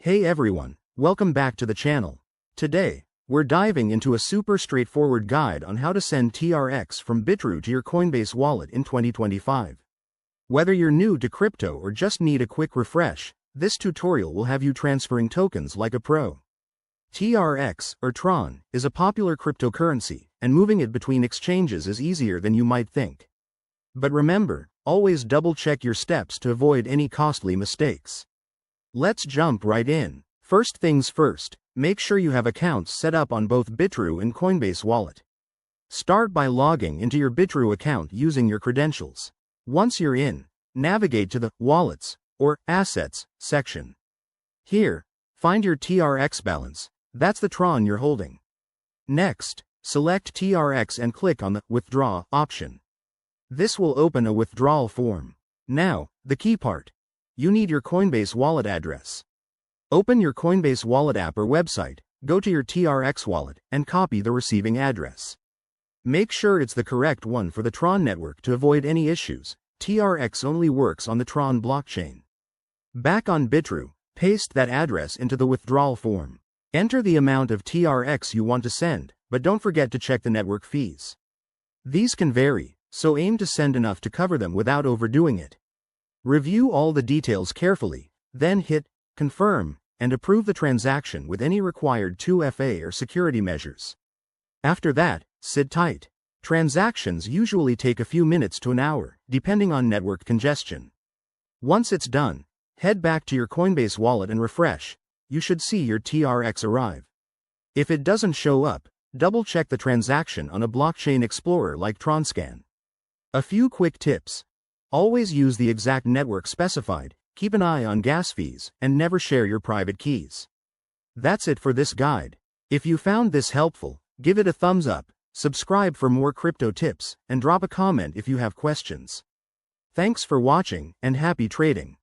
Hey everyone, welcome back to the channel. Today, we're diving into a super straightforward guide on how to send TRX from Bitrue to your Coinbase wallet in 2025. Whether you're new to crypto or just need a quick refresh, this tutorial will have you transferring tokens like a pro. TRX, or Tron, is a popular cryptocurrency, and moving it between exchanges is easier than you might think. But remember, always double-check your steps to avoid any costly mistakes. Let's jump right in. First things first, make sure you have accounts set up on both Bitrue and Coinbase Wallet. Start by logging into your Bitrue account using your credentials. Once you're in, navigate to the Wallets, or Assets, section. Here, find your TRX balance, that's the Tron you're holding. Next, select TRX and click on the Withdraw option. This will open a withdrawal form. Now, the key part. You need your Coinbase wallet address. Open your Coinbase Wallet app or website, go to your TRX wallet, and copy the receiving address. Make sure it's the correct one for the Tron network to avoid any issues. TRX only works on the Tron blockchain. Back on Bitrue, paste that address into the withdrawal form. Enter the amount of TRX you want to send, but don't forget to check the network fees. These can vary, so aim to send enough to cover them without overdoing it. Review all the details carefully, then hit Confirm and approve the transaction with any required 2FA or security measures. After that, sit tight. Transactions usually take a few minutes to an hour, depending on network congestion. Once it's done, head back to your Coinbase wallet and refresh. You should see your TRX arrive. If it doesn't show up, double-check the transaction on a blockchain explorer like TronScan. A few quick tips. Always use the exact network specified, keep an eye on gas fees, and never share your private keys. That's it for this guide. If you found this helpful, give it a thumbs up, subscribe for more crypto tips, and drop a comment if you have questions. Thanks for watching, and happy trading.